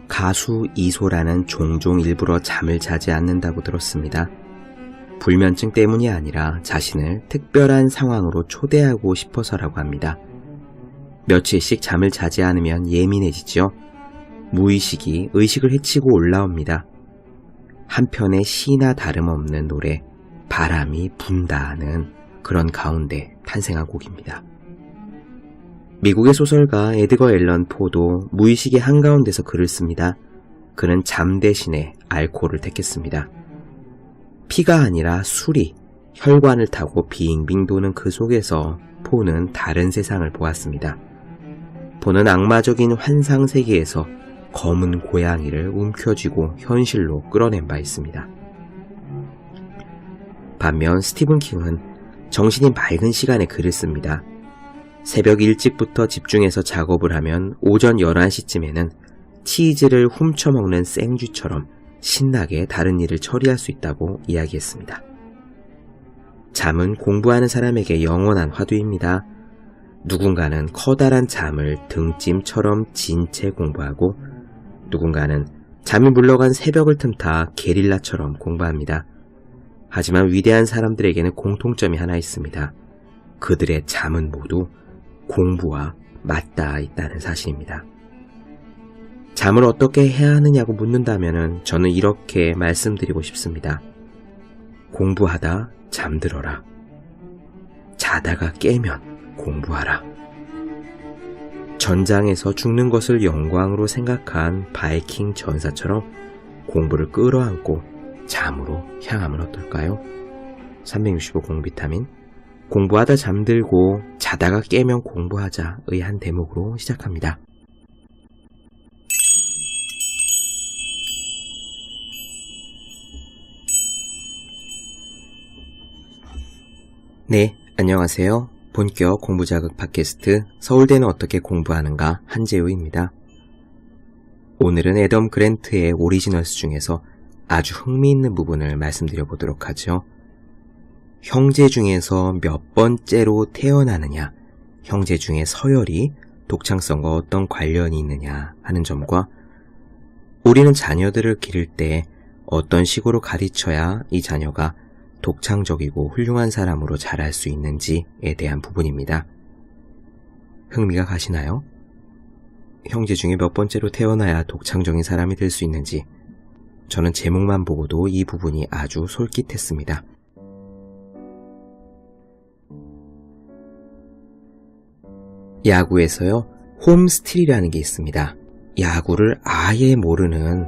가수 이소라는 종종 일부러 잠을 자지 않는다고 들었습니다. 불면증 때문이 아니라 자신을 특별한 상황으로 초대하고 싶어서라고 합니다. 며칠씩 잠을 자지 않으면 예민해지죠. 무의식이 의식을 해치고 올라옵니다. 한편의 시나 다름없는 노래 바람이 분다는 그런 가운데 탄생한 곡입니다. 미국의 소설가 에드거 앨런 포도 무의식의 한가운데서 글을 씁니다. 그는 잠 대신에 알코올을 택했습니다. 피가 아니라 술이 혈관을 타고 빙빙 도는 그 속에서 포는 다른 세상을 보았습니다. 포는 악마적인 환상 세계에서 검은 고양이를 움켜쥐고 현실로 끌어낸 바 있습니다. 반면 스티븐 킹은 정신이 맑은 시간에 글을 씁니다. 새벽 일찍부터 집중해서 작업을 하면 오전 11시쯤에는 치즈를 훔쳐먹는 생쥐처럼 신나게 다른 일을 처리할 수 있다고 이야기했습니다. 잠은 공부하는 사람에게 영원한 화두입니다. 누군가는 커다란 잠을 등짐처럼 진 채 공부하고 누군가는 잠이 물러간 새벽을 틈타 게릴라처럼 공부합니다. 하지만 위대한 사람들에게는 공통점이 하나 있습니다. 그들의 잠은 모두 공부와 맞닿아 있다는 사실입니다. 잠을 어떻게 해야 하느냐고 묻는다면 저는 이렇게 말씀드리고 싶습니다. 공부하다 잠들어라. 자다가 깨면 공부하라. 전장에서 죽는 것을 영광으로 생각한 바이킹 전사처럼 공부를 끌어안고 잠으로 향하면 어떨까요? 365 공비타민 공부하다 잠들고 자다가 깨면 공부하자의 한 대목으로 시작합니다. 네, 안녕하세요. 본격 공부자극 팟캐스트 서울대는 어떻게 공부하는가 한재우입니다. 오늘은 애덤 그랜트의 오리지널스 중에서 아주 흥미있는 부분을 말씀드려 보도록 하죠. 형제 중에서 몇 번째로 태어나느냐, 형제 중에 서열이 독창성과 어떤 관련이 있느냐 하는 점과 우리는 자녀들을 기를 때 어떤 식으로 가르쳐야 이 자녀가 독창적이고 훌륭한 사람으로 자랄 수 있는지에 대한 부분입니다. 흥미가 가시나요? 형제 중에 몇 번째로 태어나야 독창적인 사람이 될 수 있는지 저는 제목만 보고도 이 부분이 아주 솔깃했습니다. 야구에서요, 홈스틸이라는 게 있습니다. 야구를 아예 모르는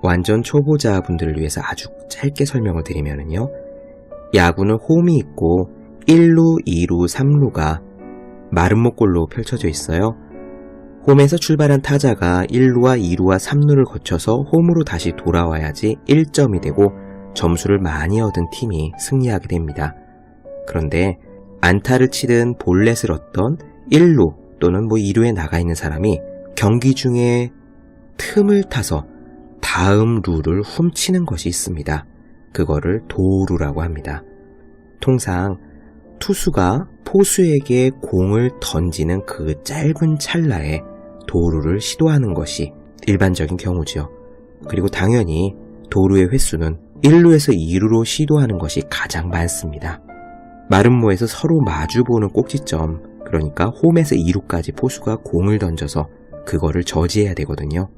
완전 초보자분들을 위해서 아주 짧게 설명을 드리면요, 야구는 홈이 있고 1루, 2루, 3루가 마름모꼴로 펼쳐져 있어요. 홈에서 출발한 타자가 1루와 2루와 3루를 거쳐서 홈으로 다시 돌아와야지 1점이 되고 점수를 많이 얻은 팀이 승리하게 됩니다. 그런데 안타를 치든 볼넷을 얻던 1루 또는 2루에 나가 있는 사람이 경기 중에 틈을 타서 다음 루를 훔치는 것이 있습니다. 그거를 도루라고 합니다. 통상 투수가 포수에게 공을 던지는 그 짧은 찰나에 도루를 시도하는 것이 일반적인 경우죠. 그리고 당연히 도루의 횟수는 1루에서 2루로 시도하는 것이 가장 많습니다. 마름모에서 서로 마주보는 꼭지점, 그러니까 홈에서 2루까지 포수가 공을 던져서 그거를 저지해야 되거든요.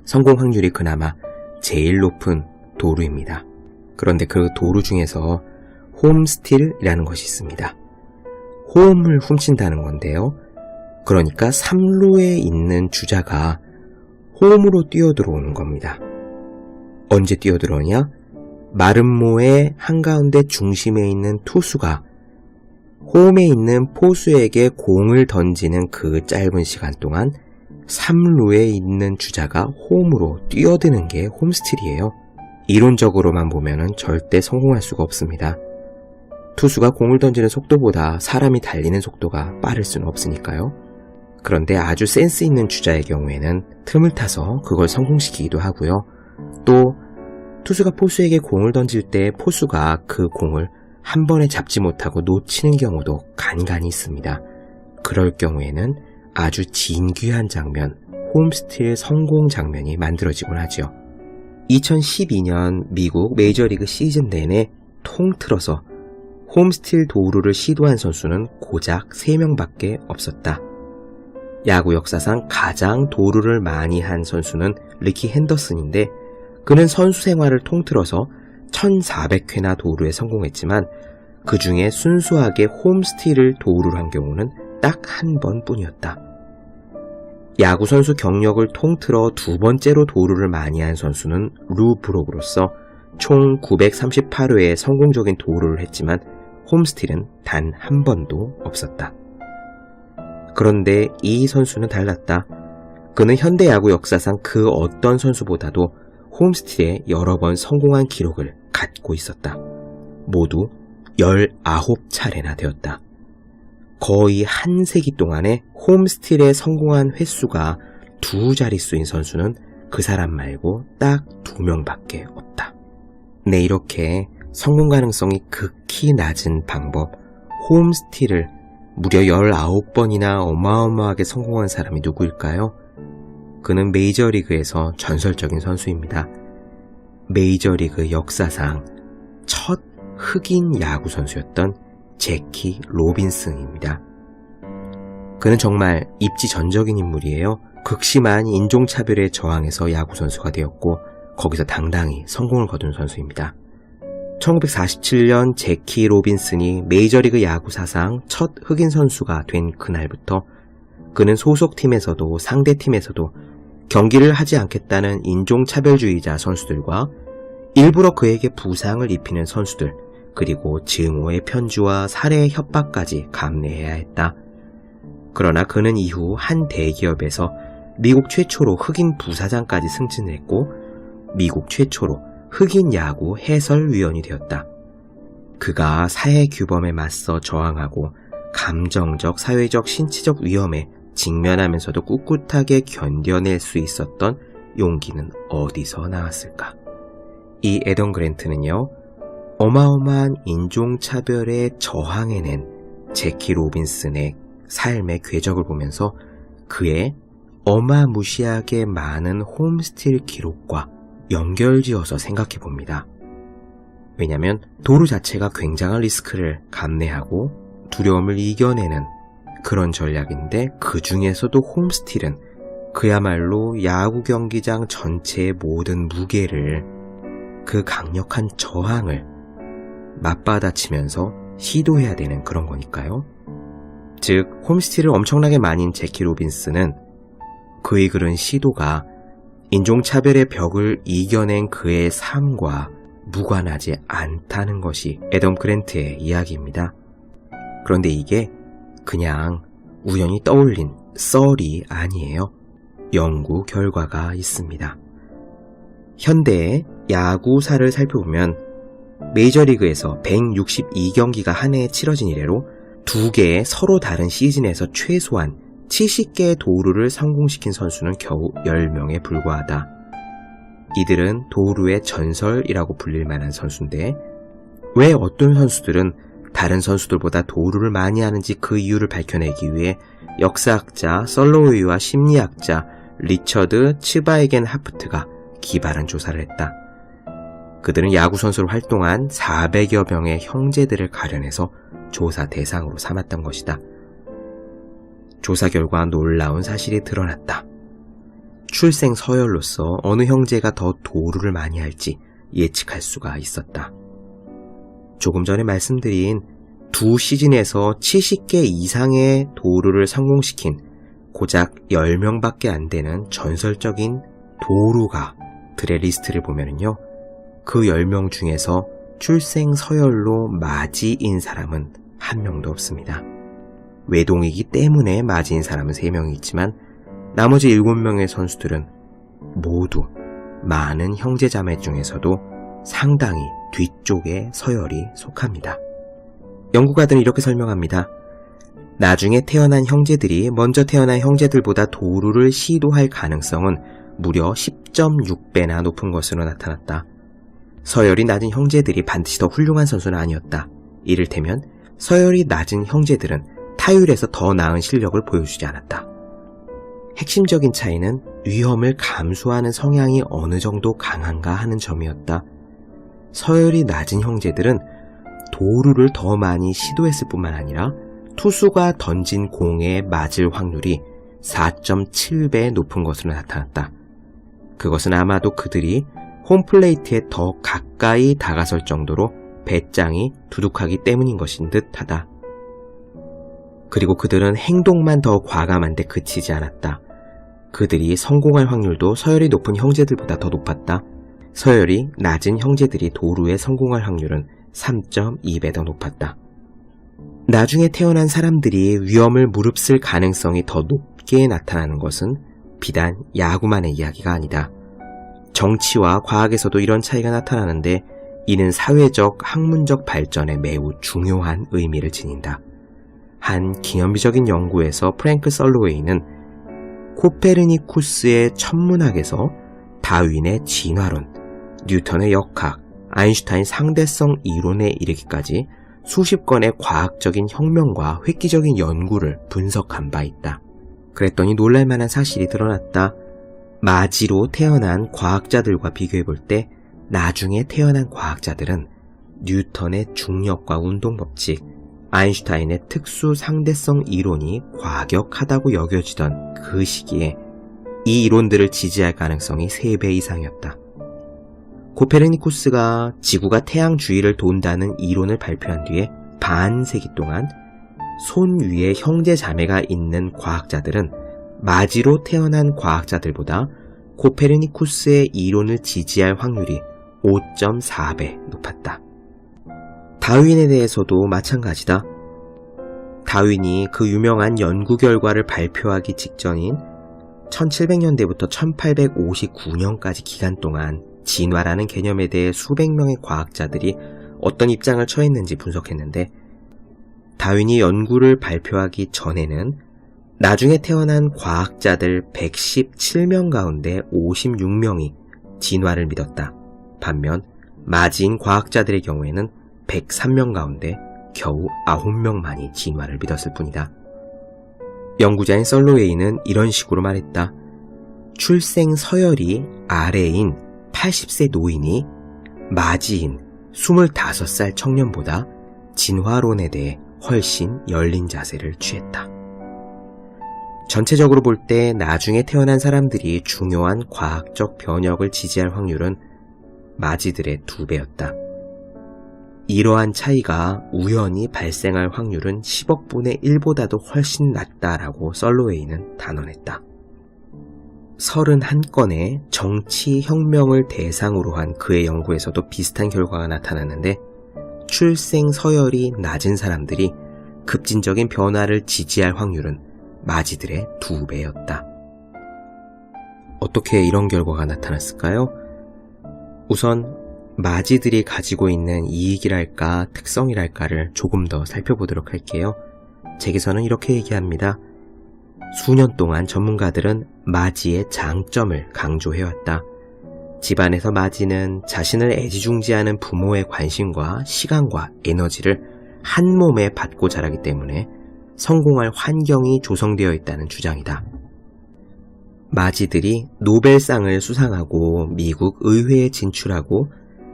성공 확률이 그나마 제일 높은 도루입니다. 그런데 그 도루 중에서 홈스틸이라는 것이 있습니다. 홈을 훔친다는 건데요. 그러니까 3루에 있는 주자가 홈으로 뛰어들어오는 겁니다. 언제 뛰어들어오냐? 마름모의 한가운데 중심에 있는 투수가 홈에 있는 포수에게 공을 던지는 그 짧은 시간 동안 3루에 있는 주자가 홈으로 뛰어드는 게 홈스틸이에요. 이론적으로만 보면은 절대 성공할 수가 없습니다. 투수가 공을 던지는 속도보다 사람이 달리는 속도가 빠를 수는 없으니까요. 그런데 아주 센스 있는 주자의 경우에는 틈을 타서 그걸 성공시키기도 하고요. 또 투수가 포수에게 공을 던질 때 포수가 그 공을 한 번에 잡지 못하고 놓치는 경우도 간간히 있습니다. 그럴 경우에는 아주 진귀한 장면, 홈스틸 성공 장면이 만들어지곤 하죠. 2012년 미국 메이저리그 시즌 내내 통틀어서 홈스틸 도루를 시도한 선수는 고작 3명밖에 없었다. 야구 역사상 가장 도루를 많이 한 선수는 리키 핸더슨인데 그는 선수 생활을 통틀어서 1400회나 도루에 성공했지만 그 중에 순수하게 홈스틸을 도루를 한 경우는 딱 한 번뿐이었다. 야구 선수 경력을 통틀어 2번째로 도루를 많이 한 선수는 루 브록으로서 총 938회의 성공적인 도루를 했지만 홈스틸은 단 한 번도 없었다. 그런데 이 선수는 달랐다. 그는 현대 야구 역사상 그 어떤 선수보다도 홈스틸에 여러 번 성공한 기록을 갖고 있었다. 모두 19차례나 되었다. 거의 한 세기 동안에 홈스틸에 성공한 횟수가 2자릿수인 선수는 그 사람 말고 딱 2명밖에 없다. 네, 이렇게 성공 가능성이 극히 낮은 방법, 홈스틸을 무려 19번이나 어마어마하게 성공한 사람이 누구일까요? 그는 메이저리그에서 전설적인 선수입니다. 메이저리그 역사상 첫 흑인 야구 선수였던 제키 로빈슨입니다. 그는 정말 입지전적인 인물이에요. 극심한 인종차별에 저항해서 야구 선수가 되었고 거기서 당당히 성공을 거둔 선수입니다. 1947년 제키 로빈슨이 메이저리그 야구 사상 첫 흑인 선수가 된 그날부터 그는 소속팀에서도 상대팀에서도 경기를 하지 않겠다는 인종차별주의자 선수들과 일부러 그에게 부상을 입히는 선수들, 그리고 증오의 편지와 살해 협박까지 감내해야 했다. 그러나 그는 이후 한 대기업에서 미국 최초로 흑인 부사장까지 승진을 했고 미국 최초로 흑인 야구 해설위원이 되었다. 그가 사회 규범에 맞서 저항하고 감정적, 사회적, 신체적 위험에 직면하면서도 꿋꿋하게 견뎌낼 수 있었던 용기는 어디서 나왔을까? 이 애덤 그랜트는요, 어마어마한 인종차별에 저항해낸 제키 로빈슨의 삶의 궤적을 보면서 그의 어마무시하게 많은 홈스틸 기록과 연결지어서 생각해 봅니다. 왜냐하면 도루 자체가 굉장한 리스크를 감내하고 두려움을 이겨내는 그런 전략인데 그 중에서도 홈스틸은 그야말로 야구 경기장 전체의 모든 무게를, 그 강력한 저항을 맞받아치면서 시도해야 되는 그런 거니까요. 즉 홈스틸을 엄청나게 많이 한 제키 로빈슨은 그의 그런 시도가 인종차별의 벽을 이겨낸 그의 삶과 무관하지 않다는 것이 애덤 그랜트의 이야기입니다. 그런데 이게 그냥 우연히 떠올린 썰이 아니에요. 연구 결과가 있습니다. 현대의 야구사를 살펴보면 메이저리그에서 162경기가 한 해에 치러진 이래로 2개의 서로 다른 시즌에서 최소한 70개의 도루를 성공시킨 선수는 겨우 10명에 불과하다. 이들은 도루의 전설이라고 불릴 만한 선수인데 왜 어떤 선수들은 다른 선수들보다 도루를 많이 하는지 그 이유를 밝혀내기 위해 역사학자 설로우이와 심리학자 리처드 츠바에겐 하프트가 기발한 조사를 했다. 그들은 야구선수로 활동한 400여 명의 형제들을 가려내서 조사 대상으로 삼았던 것이다. 조사 결과 놀라운 사실이 드러났다. 출생 서열로서 어느 형제가 더 도루를 많이 할지 예측할 수가 있었다. 조금 전에 말씀드린 2시즌에서 70개 이상의 도루를 성공시킨 고작 10명밖에 안 되는 전설적인 도루가들의 리스트를 보면요, 그 10명 중에서 출생 서열로 맞이인 사람은 한 명도 없습니다. 외동이기 때문에 맞이인 사람은 3명이 있지만 나머지 7명의 선수들은 모두 많은 형제자매 중에서도 상당히 뒤쪽의 서열이 속합니다. 연구가들은 이렇게 설명합니다. 나중에 태어난 형제들이 먼저 태어난 형제들보다 도루를 시도할 가능성은 무려 10.6배나 높은 것으로 나타났다. 서열이 낮은 형제들이 반드시 더 훌륭한 선수는 아니었다. 이를테면 서열이 낮은 형제들은 타율에서 더 나은 실력을 보여주지 않았다. 핵심적인 차이는 위험을 감수하는 성향이 어느 정도 강한가 하는 점이었다. 서열이 낮은 형제들은 도루를 더 많이 시도했을 뿐만 아니라 투수가 던진 공에 맞을 확률이 4.7배 높은 것으로 나타났다. 그것은 아마도 그들이 홈플레이트에 더 가까이 다가설 정도로 배짱이 두둑하기 때문인 것인 듯하다. 그리고 그들은 행동만 더 과감한데 그치지 않았다. 그들이 성공할 확률도 서열이 높은 형제들보다 더 높았다. 서열이 낮은 형제들이 도루에 성공할 확률은 3.2배 더 높았다. 나중에 태어난 사람들이 위험을 무릅쓸 가능성이 더 높게 나타나는 것은 비단 야구만의 이야기가 아니다. 정치와 과학에서도 이런 차이가 나타나는데 이는 사회적, 학문적 발전에 매우 중요한 의미를 지닌다. 한 기념비적인 연구에서 프랭크 설로웨이는 코페르니쿠스의 천문학에서 다윈의 진화론, 뉴턴의 역학, 아인슈타인 상대성 이론에 이르기까지 수십 건의 과학적인 혁명과 획기적인 연구를 분석한 바 있다. 그랬더니 놀랄만한 사실이 드러났다. 마지로 태어난 과학자들과 비교해볼 때 나중에 태어난 과학자들은 뉴턴의 중력과 운동법칙, 아인슈타인의 특수 상대성 이론이 과격하다고 여겨지던 그 시기에 이 이론들을 지지할 가능성이 3배 이상이었다. 코페르니쿠스가 지구가 태양 주위를 돈다는 이론을 발표한 뒤에 반세기 동안 손 위에 형제 자매가 있는 과학자들은 마지로 태어난 과학자들보다 코페르니쿠스의 이론을 지지할 확률이 5.4배 높았다. 다윈에 대해서도 마찬가지다. 다윈이 그 유명한 연구 결과를 발표하기 직전인 1700년대부터 1859년까지 기간 동안 진화라는 개념에 대해 수백 명의 과학자들이 어떤 입장을 처했는지 분석했는데, 다윈이 연구를 발표하기 전에는 나중에 태어난 과학자들 117명 가운데 56명이 진화를 믿었다. 반면 마지인 과학자들의 경우에는 103명 가운데 겨우 9명만이 진화를 믿었을 뿐이다. 연구자인 설로웨이는 이런 식으로 말했다. 출생 서열이 아래인 80세 노인이 마지인 25살 청년보다 진화론에 대해 훨씬 열린 자세를 취했다. 전체적으로 볼 때 나중에 태어난 사람들이 중요한 과학적 변혁을 지지할 확률은 마지들의 2배였다. 이러한 차이가 우연히 발생할 확률은 10억 분의 1보다도 훨씬 낮다라고 설로웨이는 단언했다. 31건의 정치혁명을 대상으로 한 그의 연구에서도 비슷한 결과가 나타났는데, 출생 서열이 낮은 사람들이 급진적인 변화를 지지할 확률은 마지들의 2배였다. 어떻게 이런 결과가 나타났을까요? 우선 마지들이 가지고 있는 이익이랄까 특성이랄까를 조금 더 살펴보도록 할게요. 책에서는 이렇게 얘기합니다. 수년 동안 전문가들은 마지의 장점을 강조해왔다. 집안에서 마지는 자신을 애지중지하는 부모의 관심과 시간과 에너지를 한 몸에 받고 자라기 때문에 성공할 환경이 조성되어 있다는 주장이다. 마지들이 노벨상을 수상하고 미국 의회에 진출하고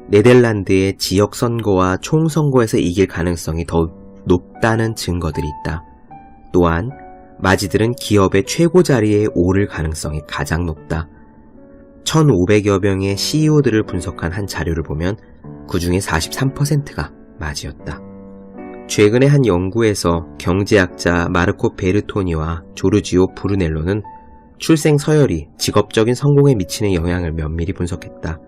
네덜란드의 지역선거와 총선거에서 이길 가능성이 더 높다는 증거들이 있다. 또한 마지들은 기업의 최고 자리에 오를 가능성이 가장 높다. 1,500여 명의 CEO들을 분석한 한 자료를 보면 그 중에 43%가 마지였다. 최근에 한 연구에서 경제학자 마르코 베르토니와 조르지오 브루넬로는 출생 서열이 직업적인 성공에 미치는 영향을 면밀히 분석했다.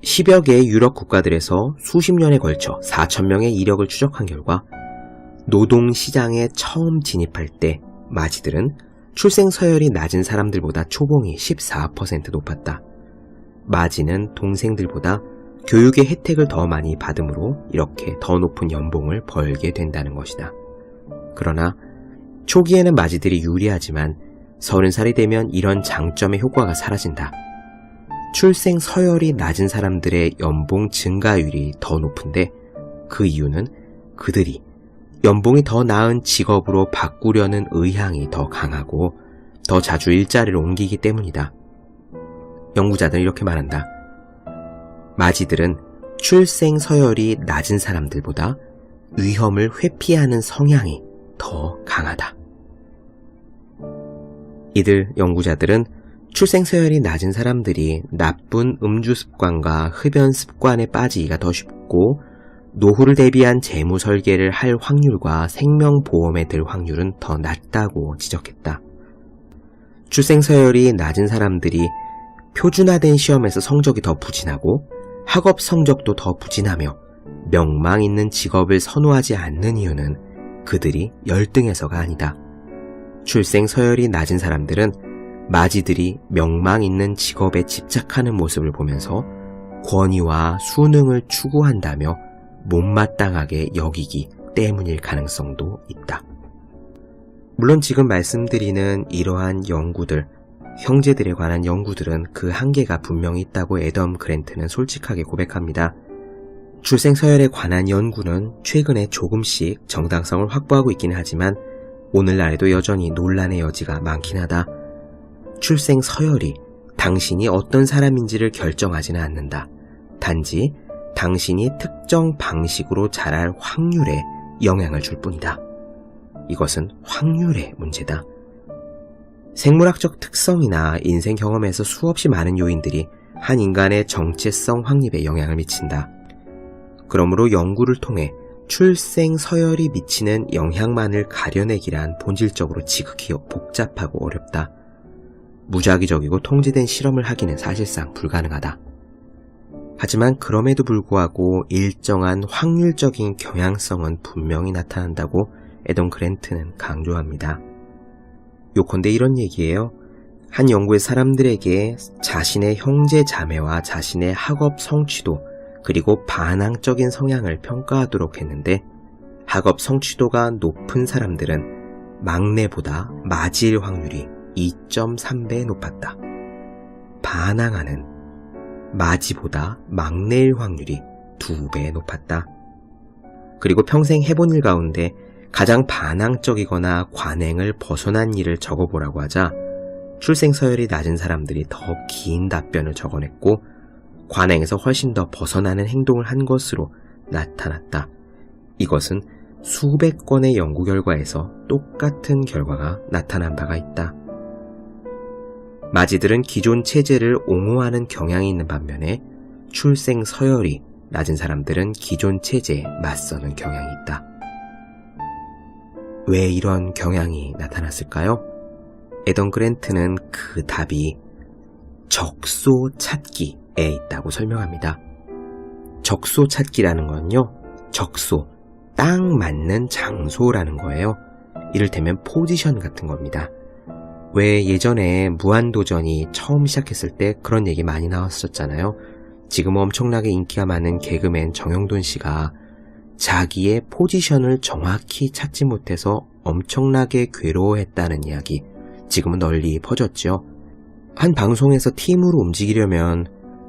10여 개의 유럽 국가들에서 수십 년에 걸쳐 4,000명의 이력을 추적한 결과 노동시장에 처음 진입할 때 마지들은 출생 서열이 낮은 사람들보다 초봉이 14% 높았다. 마지는 동생들보다 교육의 혜택을 더 많이 받으므로 이렇게 더 높은 연봉을 벌게 된다는 것이다. 그러나 초기에는 마지들이 유리하지만 30살이 되면 이런 장점의 효과가 사라진다. 출생 서열이 낮은 사람들의 연봉 증가율이 더 높은데 그 이유는 그들이 연봉이 더 나은 직업으로 바꾸려는 의향이 더 강하고 더 자주 일자리를 옮기기 때문이다. 연구자들은 이렇게 말한다. 마지들은 출생 서열이 낮은 사람들보다 위험을 회피하는 성향이 더 강하다. 이들 연구자들은 출생 서열이 낮은 사람들이 나쁜 음주 습관과 흡연 습관에 빠지기가 더 쉽고 노후를 대비한 재무 설계를 할 확률과 생명보험에 들 확률은 더 낮다고 지적했다. 출생 서열이 낮은 사람들이 표준화된 시험에서 성적이 더 부진하고 학업 성적도 더 부진하며 명망 있는 직업을 선호하지 않는 이유는 그들이 열등해서가 아니다. 출생 서열이 낮은 사람들은 마지들이 명망 있는 직업에 집착하는 모습을 보면서 권위와 수능을 추구한다며 못마땅하게 여기기 때문일 가능성도 있다. 물론 지금 말씀드리는 이러한 연구들, 형제들에 관한 연구들은 그 한계가 분명히 있다고 애덤 그랜트는 솔직하게 고백합니다. 출생 서열에 관한 연구는 최근에 조금씩 정당성을 확보하고 있긴 하지만 오늘날에도 여전히 논란의 여지가 많긴 하다. 출생 서열이 당신이 어떤 사람인지를 결정하지는 않는다. 단지 당신이 특정 방식으로 자랄 확률에 영향을 줄 뿐이다. 이것은 확률의 문제다. 생물학적 특성이나 인생 경험에서 수없이 많은 요인들이 한 인간의 정체성 확립에 영향을 미친다. 그러므로 연구를 통해 출생 서열이 미치는 영향만을 가려내기란 본질적으로 지극히 복잡하고 어렵다. 무작위적이고 통제된 실험을 하기는 사실상 불가능하다. 하지만 그럼에도 불구하고 일정한 확률적인 경향성은 분명히 나타난다고 애덤 그랜트는 강조합니다. 요컨대 이런 얘기예요. 한 연구의 사람들에게 자신의 형제 자매와 자신의 학업 성취도 그리고 반항적인 성향을 평가하도록 했는데 학업 성취도가 높은 사람들은 막내보다 맞이일 확률이 2.3배 높았다. 반항하는 맞이보다 막내일 확률이 2배 높았다. 그리고 평생 해본 일 가운데 가장 반항적이거나 관행을 벗어난 일을 적어보라고 하자 출생 서열이 낮은 사람들이 더 긴 답변을 적어냈고 관행에서 훨씬 더 벗어나는 행동을 한 것으로 나타났다. 이것은 수백 건의 연구 결과에서 똑같은 결과가 나타난 바가 있다. 마지들은 기존 체제를 옹호하는 경향이 있는 반면에 출생 서열이 낮은 사람들은 기존 체제에 맞서는 경향이 있다. 왜 이런 경향이 나타났을까요? 애덤 그랜트는 그 답이 적소 찾기에 있다고 설명합니다. 적소 찾기라는 건요, 적소, 딱 맞는 장소라는 거예요. 이를테면 포지션 같은 겁니다. 왜 예전에 무한도전이 처음 시작했을 때 그런 얘기 많이 나왔었잖아요. 지금 엄청나게 인기가 많은 개그맨 정영돈 씨가 자기의 포지션을 정확히 찾지 못해서 엄청나게 괴로워했다는 이야기, 지금은 널리 퍼졌죠. 한 방송에서 팀으로 움직이려면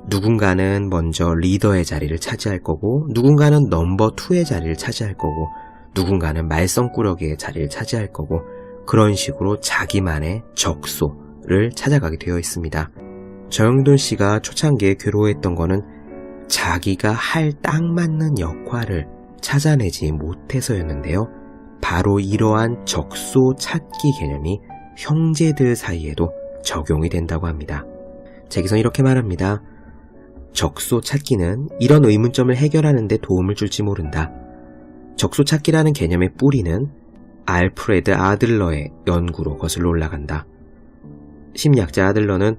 누군가는 먼저 리더의 자리를 차지할 거고 누군가는 넘버 2의 자리를 차지할 거고 누군가는 말썽꾸러기의 자리를 차지할 거고 그런 식으로 자기만의 적소를 찾아가게 되어 있습니다. 정영돈 씨가 초창기에 괴로워했던 거는 자기가 할 딱 맞는 역할을 찾아내지 못해서였는데요. 바로 이러한 적소 찾기 개념이 형제들 사이에도 적용이 된다고 합니다. 제기선 이렇게 말합니다. 적소 찾기는 이런 의문점을 해결하는 데 도움을 줄지 모른다. 적소 찾기라는 개념의 뿌리는 알프레드 아들러의 연구로 거슬러 올라간다. 심리학자 아들러는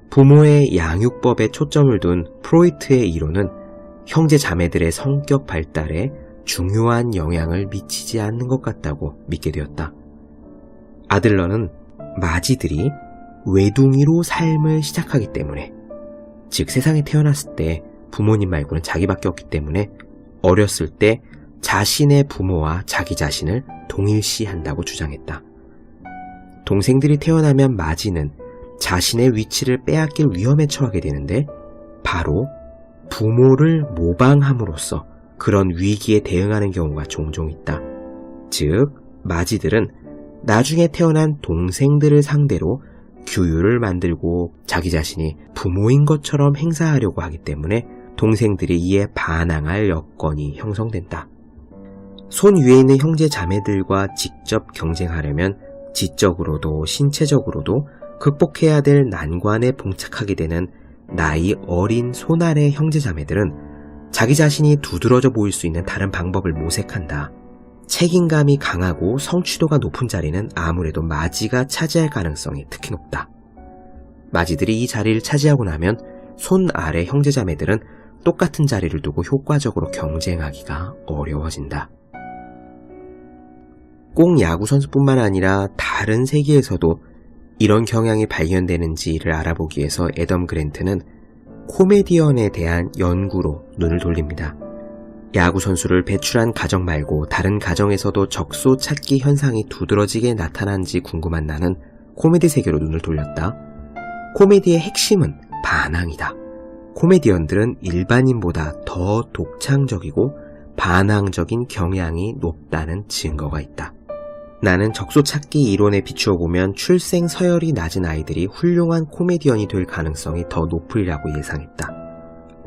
부모의 양육법에 초점을 둔 프로이트의 이론은 형제 자매들의 성격 발달에 중요한 영향을 미치지 않는 것 같다고 믿게 되었다. 아들러는 마지들이 외둥이로 삶을 시작하기 때문에, 즉 세상에 태어났을 때 부모님 말고는 자기밖에 없기 때문에 어렸을 때 자신의 부모와 자기 자신을 동일시한다고 주장했다. 동생들이 태어나면 마지는 자신의 위치를 빼앗길 위험에 처하게 되는데 바로 부모를 모방함으로써 그런 위기에 대응하는 경우가 종종 있다. 즉, 마지들은 나중에 태어난 동생들을 상대로 규율을 만들고 자기 자신이 부모인 것처럼 행사하려고 하기 때문에 동생들이 이에 반항할 여건이 형성된다. 손 위에 있는 형제 자매들과 직접 경쟁하려면 지적으로도 신체적으로도 극복해야 될 난관에 봉착하게 되는 나이 어린 손 아래 형제 자매들은 자기 자신이 두드러져 보일 수 있는 다른 방법을 모색한다. 책임감이 강하고 성취도가 높은 자리는 아무래도 마지가 차지할 가능성이 특히 높다. 마지들이 이 자리를 차지하고 나면 손 아래 형제 자매들은 똑같은 자리를 두고 효과적으로 경쟁하기가 어려워진다. 꼭 야구 선수뿐만 아니라 다른 세계에서도 이런 경향이 발견되는지를 알아보기 위해서 애덤 그랜트는 코미디언에 대한 연구로 눈을 돌립니다. 야구 선수를 배출한 가정 말고 다른 가정에서도 적소 찾기 현상이 두드러지게 나타난지 궁금한 나는 코미디 세계로 눈을 돌렸다. 코미디의 핵심은 반항이다. 코미디언들은 일반인보다 더 독창적이고 반항적인 경향이 높다는 증거가 있다. 나는 적소 찾기 이론에 비추어 보면 출생 서열이 낮은 아이들이 훌륭한 코미디언이 될 가능성이 더 높으리라고 예상했다.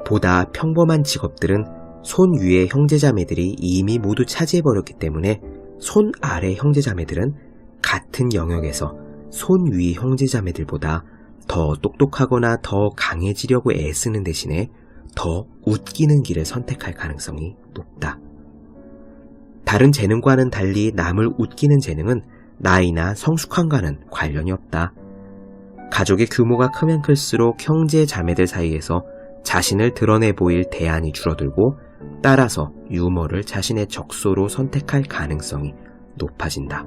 보다 평범한 직업들은 손 위의 형제자매들이 이미 모두 차지해버렸기 때문에 손 아래 형제자매들은 같은 영역에서 손 위 형제자매들보다 더 똑똑하거나 더 강해지려고 애쓰는 대신에 더 웃기는 길을 선택할 가능성이 높다. 다른 재능과는 달리 남을 웃기는 재능은 나이나 성숙함과는 관련이 없다. 가족의 규모가 크면 클수록 형제 자매들 사이에서 자신을 드러내 보일 대안이 줄어들고 따라서 유머를 자신의 적소로 선택할 가능성이 높아진다.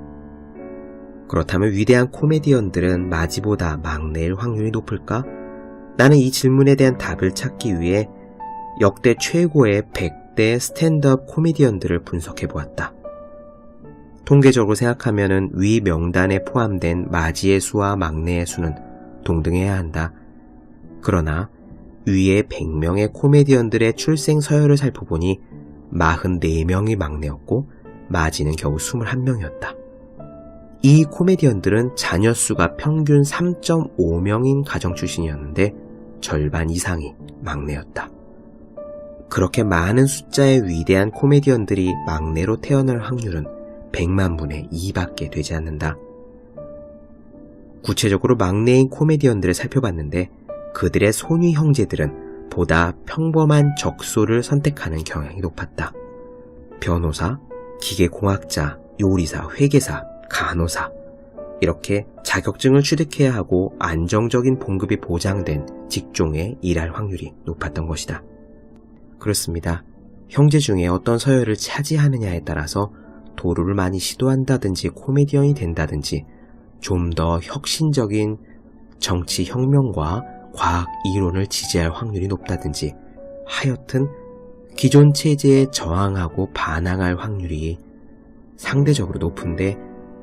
그렇다면 위대한 코미디언들은 마지보다 막내일 확률이 높을까? 나는 이 질문에 대한 답을 찾기 위해 역대 최고의 100대 스탠드업 코미디언들을 분석해보았다. 통계적으로 생각하면 위 명단에 포함된 마지의 수와 막내의 수는 동등해야 한다. 그러나 위의 100명의 코미디언들의 출생 서열을 살펴보니 44명이 막내였고 마지는 겨우 21명이었다. 이 코미디언들은 자녀 수가 평균 3.5명인 가정 출신이었는데 절반 이상이 막내였다. 그렇게 많은 숫자의 위대한 코미디언들이 막내로 태어날 확률은 100만 분의 2밖에 되지 않는다. 구체적으로 막내인 코미디언들을 살펴봤는데 그들의 손위 형제들은 보다 평범한 적소를 선택하는 경향이 높았다. 변호사, 기계공학자, 요리사, 회계사, 간호사 이렇게 자격증을 취득해야 하고 안정적인 봉급이 보장된 직종에 일할 확률이 높았던 것이다. 그렇습니다. 형제 중에 어떤 서열을 차지하느냐에 따라서 도루를 많이 시도한다든지 코미디언이 된다든지 좀 더 혁신적인 정치 혁명과 과학 이론을 지지할 확률이 높다든지 하여튼 기존 체제에 저항하고 반항할 확률이 상대적으로 높은데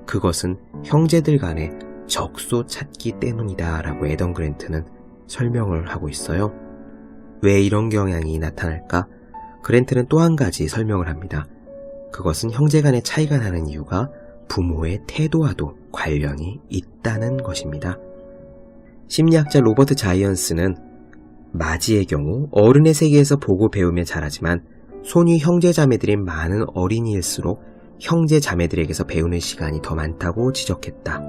그것은 형제들 간의 적소 찾기 때문이다 라고 애덤 그랜트는 설명을 하고 있어요. 왜 이런 경향이 나타날까? 그랜트는 또 한 가지 설명을 합니다. 그것은 형제 간의 차이가 나는 이유가 부모의 태도와도 관련이 있다는 것입니다. 심리학자 로버트 자이언스는 마지의 경우 어른의 세계에서 보고 배우며 자라지만 손위 형제자매들인 많은 어린이일수록 형제자매들에게서 배우는 시간이 더 많다고 지적했다.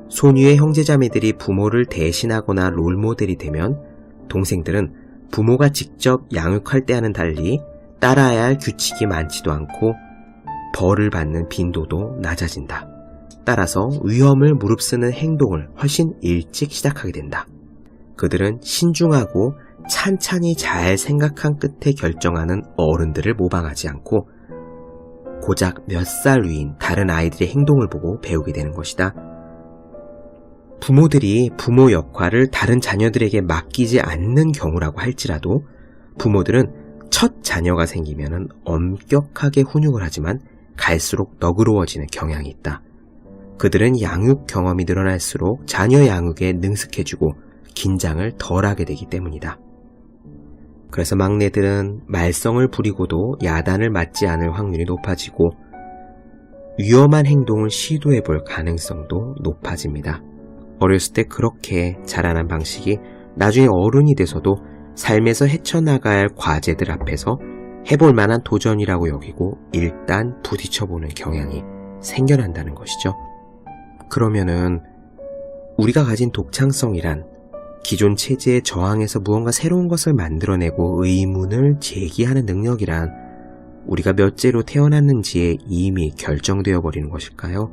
손위의 형제자매들이 부모를 대신하거나 롤모델이 되면 동생들은 부모가 직접 양육할 때와는 달리 따라야 할 규칙이 많지도 않고 벌을 받는 빈도도 낮아진다. 따라서 위험을 무릅쓰는 행동을 훨씬 일찍 시작하게 된다. 그들은 신중하고 찬찬히 잘 생각한 끝에 결정하는 어른들을 모방하지 않고 고작 몇 살 위인 다른 아이들의 행동을 보고 배우게 되는 것이다. 부모들이 부모 역할을 다른 자녀들에게 맡기지 않는 경우라고 할지라도 부모들은 첫 자녀가 생기면 엄격하게 훈육을 하지만 갈수록 너그러워지는 경향이 있다. 그들은 양육 경험이 늘어날수록 자녀 양육에 능숙해지고 긴장을 덜하게 되기 때문이다. 그래서 막내들은 말썽을 부리고도 야단을 맞지 않을 확률이 높아지고 위험한 행동을 시도해 볼 가능성도 높아집니다. 어렸을 때 그렇게 자라난 방식이 나중에 어른이 돼서도 삶에서 헤쳐나가야 할 과제들 앞에서 해볼 만한 도전이라고 여기고 일단 부딪혀보는 경향이 생겨난다는 것이죠. 그러면은 우리가 가진 독창성이란 기존 체제에 저항해서 무언가 새로운 것을 만들어내고 의문을 제기하는 능력이란 우리가 몇째로 태어났는지에 이미 결정되어 버리는 것일까요?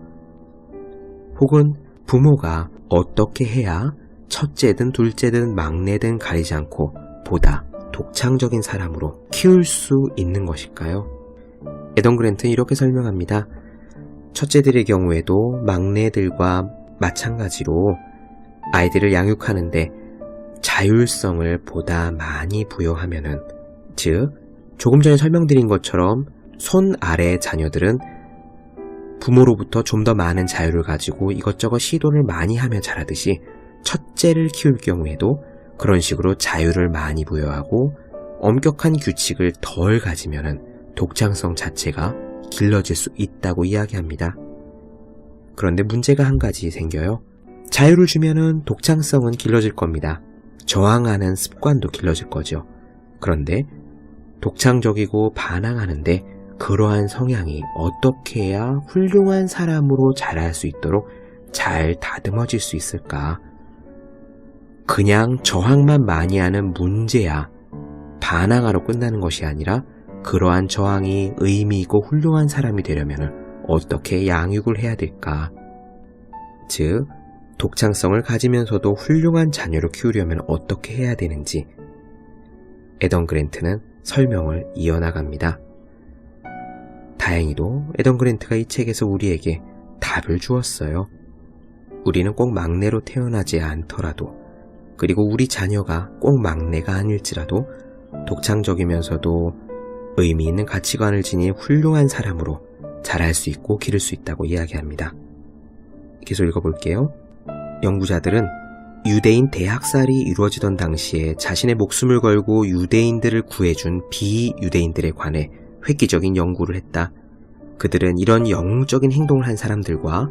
혹은 부모가 어떻게 해야 첫째든 둘째든 막내든 가리지 않고 보다 독창적인 사람으로 키울 수 있는 것일까요? 애덤 그랜트는 이렇게 설명합니다. 첫째들의 경우에도 막내들과 마찬가지로 아이들을 양육하는데 자율성을 보다 많이 부여하면은, 즉 조금 전에 설명드린 것처럼 손 아래 자녀들은 부모로부터 좀 더 많은 자유를 가지고 이것저것 시도를 많이 하며 자라듯이 첫째를 키울 경우에도 그런 식으로 자유를 많이 부여하고 엄격한 규칙을 덜 가지면은 독창성 자체가 길러질 수 있다고 이야기합니다. 그런데 문제가 한 가지 생겨요. 자유를 주면은 독창성은 길러질 겁니다. 저항하는 습관도 길러질 거죠. 그런데 독창적이고 반항하는데 그러한 성향이 어떻게 해야 훌륭한 사람으로 자랄 수 있도록 잘 다듬어질 수 있을까? 그냥 저항만 많이 하는 문제야 반항하러 끝나는 것이 아니라 그러한 저항이 의미 있고 훌륭한 사람이 되려면 어떻게 양육을 해야 될까? 즉, 독창성을 가지면서도 훌륭한 자녀를 키우려면 어떻게 해야 되는지 애덤 그랜트는 설명을 이어나갑니다. 다행히도 애덤 그랜트가 이 책에서 우리에게 답을 주었어요. 우리는 꼭 막내로 태어나지 않더라도, 그리고 우리 자녀가 꼭 막내가 아닐지라도 독창적이면서도 의미 있는 가치관을 지닌 훌륭한 사람으로 자랄 수 있고 기를 수 있다고 이야기합니다. 계속 읽어볼게요. 연구자들은 유대인 대학살이 이루어지던 당시에 자신의 목숨을 걸고 유대인들을 구해준 비유대인들에 관해 획기적인 연구를 했다. 그들은 이런 영웅적인 행동을 한 사람들과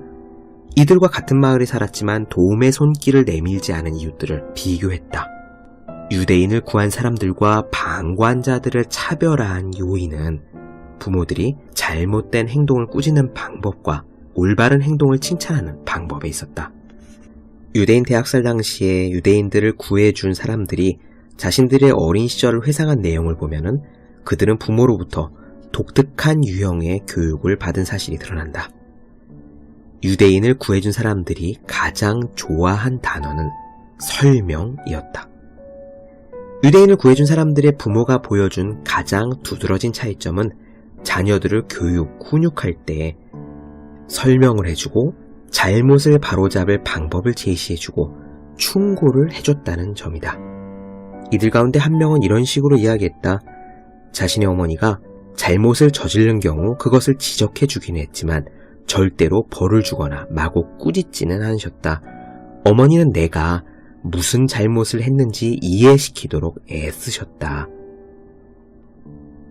이들과 같은 마을에 살았지만 도움의 손길을 내밀지 않은 이웃들을 비교했다. 유대인을 구한 사람들과 방관자들을 차별화한 요인은 부모들이 잘못된 행동을 꾸짖는 방법과 올바른 행동을 칭찬하는 방법에 있었다. 유대인 대학살 당시에 유대인들을 구해준 사람들이 자신들의 어린 시절을 회상한 내용을 보면은 그들은 부모로부터 독특한 유형의 교육을 받은 사실이 드러난다. 유대인을 구해준 사람들이 가장 좋아한 단어는 설명이었다. 유대인을 구해준 사람들의 부모가 보여준 가장 두드러진 차이점은 자녀들을 훈육할 때 설명을 해주고 잘못을 바로잡을 방법을 제시해주고 충고를 해줬다는 점이다. 이들 가운데 한 명은 이런 식으로 이야기했다. 자신의 어머니가 잘못을 저지른 경우 그것을 지적해주긴 했지만 절대로 벌을 주거나 마구 꾸짖지는 않으셨다. 어머니는 내가 무슨 잘못을 했는지 이해시키도록 애쓰셨다.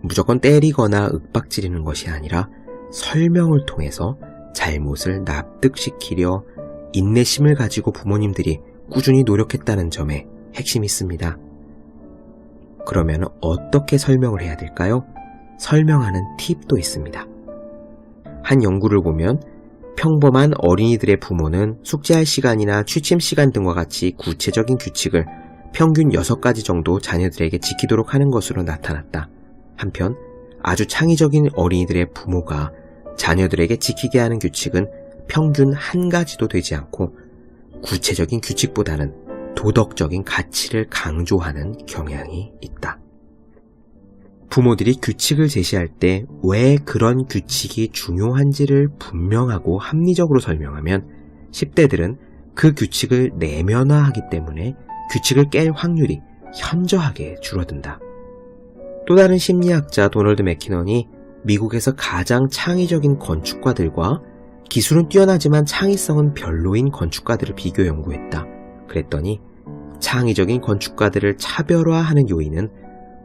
무조건 때리거나 윽박지르는 것이 아니라 설명을 통해서 잘못을 납득시키려 인내심을 가지고 부모님들이 꾸준히 노력했다는 점에 핵심이 있습니다. 그러면 어떻게 설명을 해야 될까요? 설명하는 팁도 있습니다. 한 연구를 보면 평범한 어린이들의 부모는 숙제할 시간이나 취침 시간 등과 같이 구체적인 규칙을 평균 6가지 정도 자녀들에게 지키도록 하는 것으로 나타났다. 한편 아주 창의적인 어린이들의 부모가 자녀들에게 지키게 하는 규칙은 평균 1가지도 되지 않고 구체적인 규칙보다는 도덕적인 가치를 강조하는 경향이 있다. 부모들이 규칙을 제시할 때 왜 그런 규칙이 중요한지를 분명하고 합리적으로 설명하면 10대들은 그 규칙을 내면화하기 때문에 규칙을 깰 확률이 현저하게 줄어든다. 또 다른 심리학자 도널드 맥키넌이 미국에서 가장 창의적인 건축가들과 기술은 뛰어나지만 창의성은 별로인 건축가들을 비교 연구했다. 그랬더니 창의적인 건축가들을 차별화하는 요인은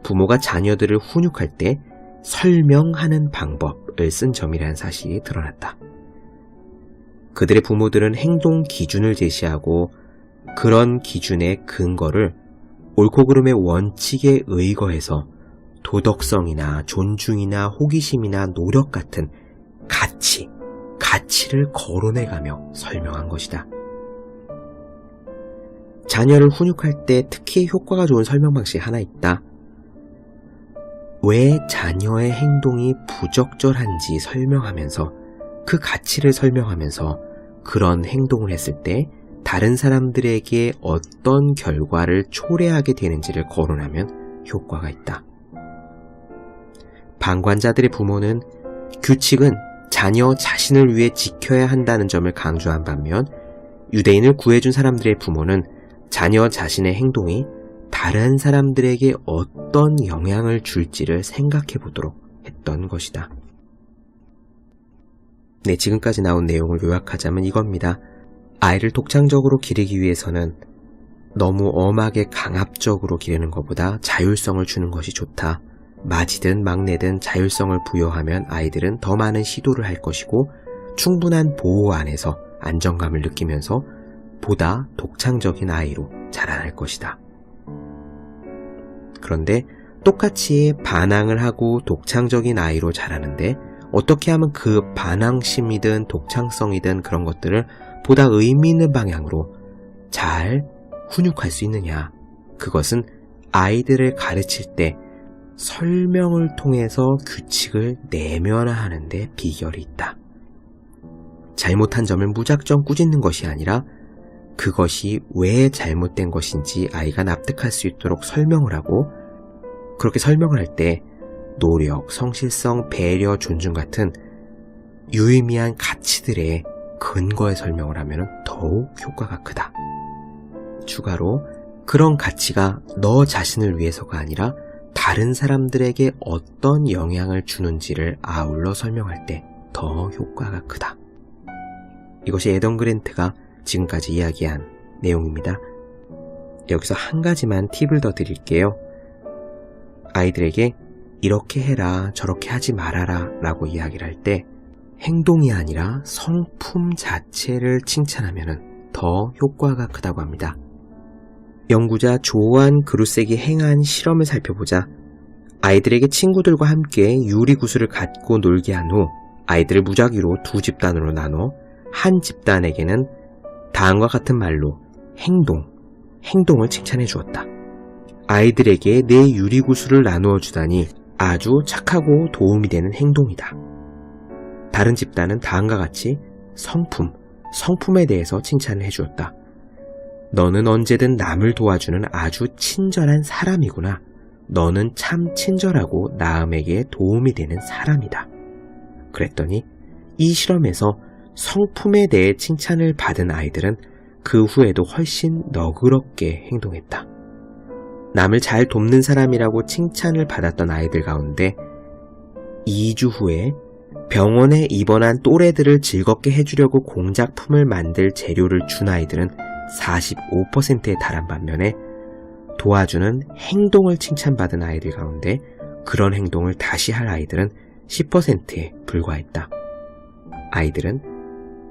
부모가 자녀들을 훈육할 때 설명하는 방법을 쓴 점이라는 사실이 드러났다. 그들의 부모들은 행동 기준을 제시하고 그런 기준의 근거를 옳고 그름의 원칙에 의거해서 도덕성이나 존중이나 호기심이나 노력 같은 가치를 거론해가며 설명한 것이다. 자녀를 훈육할 때 특히 효과가 좋은 설명 방식이 하나 있다. 왜 자녀의 행동이 부적절한지 설명하면서 그 가치를 설명하면서 그런 행동을 했을 때 다른 사람들에게 어떤 결과를 초래하게 되는지를 거론하면 효과가 있다. 방관자들의 부모는 규칙은 자녀 자신을 위해 지켜야 한다는 점을 강조한 반면 유대인을 구해준 사람들의 부모는 자녀 자신의 행동이 다른 사람들에게 어떤 영향을 줄지를 생각해 보도록 했던 것이다. 네, 지금까지 나온 내용을 요약하자면 이겁니다. 아이를 독창적으로 기르기 위해서는 너무 엄하게 강압적으로 기르는 것보다 자율성을 주는 것이 좋다. 맏이든 막내든 자율성을 부여하면 아이들은 더 많은 시도를 할 것이고 충분한 보호 안에서 안정감을 느끼면서 보다 독창적인 아이로 자라날 것이다. 그런데 똑같이 반항을 하고 독창적인 아이로 자라는데 어떻게 하면 그 반항심이든 독창성이든 그런 것들을 보다 의미 있는 방향으로 잘 훈육할 수 있느냐. 그것은 아이들을 가르칠 때 설명을 통해서 규칙을 내면화하는 데 비결이 있다. 잘못한 점을 무작정 꾸짖는 것이 아니라 그것이 왜 잘못된 것인지 아이가 납득할 수 있도록 설명을 하고 그렇게 설명을 할 때 노력, 성실성, 배려, 존중 같은 유의미한 가치들의 근거에 설명을 하면 더욱 효과가 크다. 추가로 그런 가치가 너 자신을 위해서가 아니라 다른 사람들에게 어떤 영향을 주는지를 아울러 설명할 때 더 효과가 크다. 이것이 애덤 그랜트가 지금까지 이야기한 내용입니다. 여기서 한 가지만 팁을 더 드릴게요. 아이들에게 이렇게 해라, 저렇게 하지 말아라 라고 이야기를 할 때 행동이 아니라 성품 자체를 칭찬하면 더 효과가 크다고 합니다. 연구자 조안 그루색이 행한 실험을 살펴보자 아이들에게 친구들과 함께 유리구슬을 갖고 놀게 한 후 아이들을 무작위로 두 집단으로 나눠 한 집단에게는 다음과 같은 말로 행동을 칭찬해 주었다. 아이들에게 내 유리구슬을 나누어 주다니 아주 착하고 도움이 되는 행동이다. 다른 집단은 다음과 같이 성품에 대해서 칭찬을 해주었다. 너는 언제든 남을 도와주는 아주 친절한 사람이구나. 너는 참 친절하고 남에게 도움이 되는 사람이다. 그랬더니 이 실험에서 성품에 대해 칭찬을 받은 아이들은 그 후에도 훨씬 너그럽게 행동했다. 남을 잘 돕는 사람이라고 칭찬을 받았던 아이들 가운데 2주 후에 병원에 입원한 또래들을 즐겁게 해주려고 공작품을 만들 재료를 준 아이들은 45%에 달한 반면에 도와주는 행동을 칭찬받은 아이들 가운데 그런 행동을 다시 할 아이들은 10%에 불과했다. 아이들은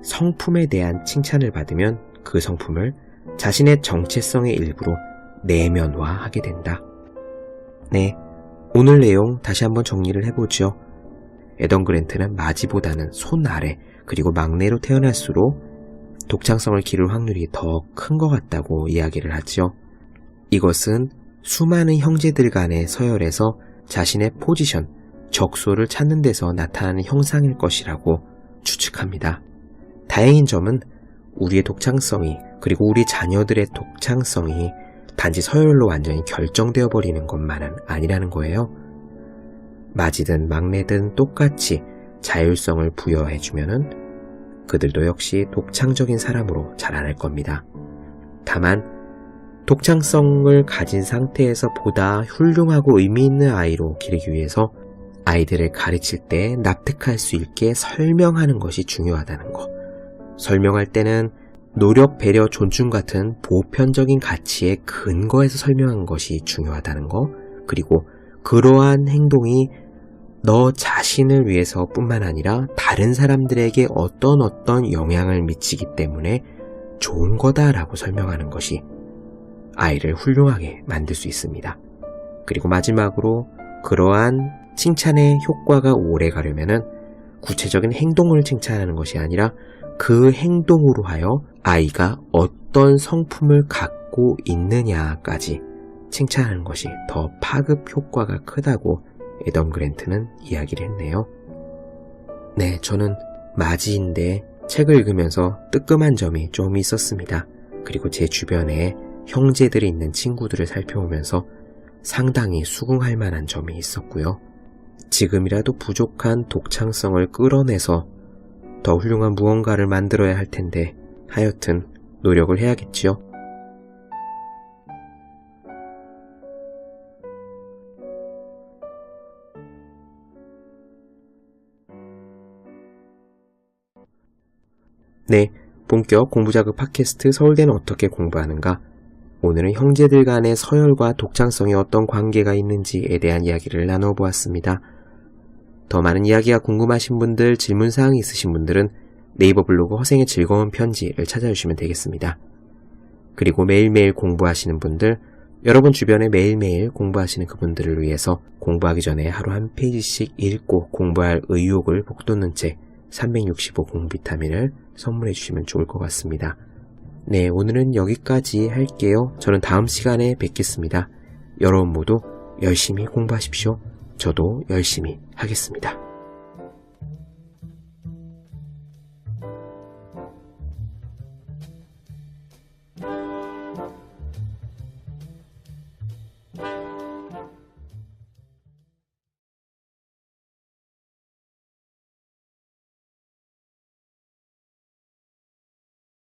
성품에 대한 칭찬을 받으면 그 성품을 자신의 정체성의 일부로 내면화하게 된다. 네, 오늘 내용 다시 한번 정리를 해보죠. 애덤 그랜트는 맏이보다는 손 아래 그리고 막내로 태어날수록 독창성을 기를 확률이 더 큰 것 같다고 이야기를 하죠. 이것은 수많은 형제들 간의 서열에서 자신의 포지션, 적소를 찾는 데서 나타나는 형상일 것이라고 추측합니다. 다행인 점은 우리의 독창성이 그리고 우리 자녀들의 독창성이 단지 서열로 완전히 결정되어 버리는 것만은 아니라는 거예요. 맏이든 막내든 똑같이 자율성을 부여해주면은 그들도 역시 독창적인 사람으로 자라날 겁니다. 다만 독창성을 가진 상태에서 보다 훌륭하고 의미 있는 아이로 기르기 위해서 아이들을 가르칠 때 납득할 수 있게 설명하는 것이 중요하다는 것. 설명할 때는 노력, 배려, 존중 같은 보편적인 가치의 근거에서 설명한 것이 중요하다는 것. 그리고 그러한 행동이 너 자신을 위해서 뿐만 아니라 다른 사람들에게 어떤 영향을 미치기 때문에 좋은 거다라고 설명하는 것이 아이를 훌륭하게 만들 수 있습니다. 그리고 마지막으로 그러한 칭찬의 효과가 오래 가려면은 구체적인 행동을 칭찬하는 것이 아니라 그 행동으로 하여 아이가 어떤 성품을 갖고 있느냐까지 칭찬하는 것이 더 파급 효과가 크다고 애덤 그랜트는 이야기를 했네요. 네, 저는 마지인데 책을 읽으면서 뜨끔한 점이 좀 있었습니다. 그리고 제 주변에 형제들이 있는 친구들을 살펴보면서 상당히 수긍할 만한 점이 있었고요. 지금이라도 부족한 독창성을 끌어내서 더 훌륭한 무언가를 만들어야 할 텐데 하여튼 노력을 해야겠지요. 네, 본격 공부자극 팟캐스트 서울대는 어떻게 공부하는가? 오늘은 형제들 간의 서열과 독창성에 어떤 관계가 있는지에 대한 이야기를 나눠보았습니다. 더 많은 이야기가 궁금하신 분들, 질문사항이 있으신 분들은 네이버 블로그 허생의 즐거운 편지를 찾아주시면 되겠습니다. 그리고 매일매일 공부하시는 분들, 여러분 주변에 매일매일 공부하시는 그분들을 위해서 공부하기 전에 하루 한 페이지씩 읽고 공부할 의욕을 북돋는 책 365 공비타민을 선물해 주시면 좋을 것 같습니다. 네, 오늘은 여기까지 할게요. 저는 다음 시간에 뵙겠습니다. 여러분 모두 열심히 공부하십시오. 저도 열심히 하겠습니다.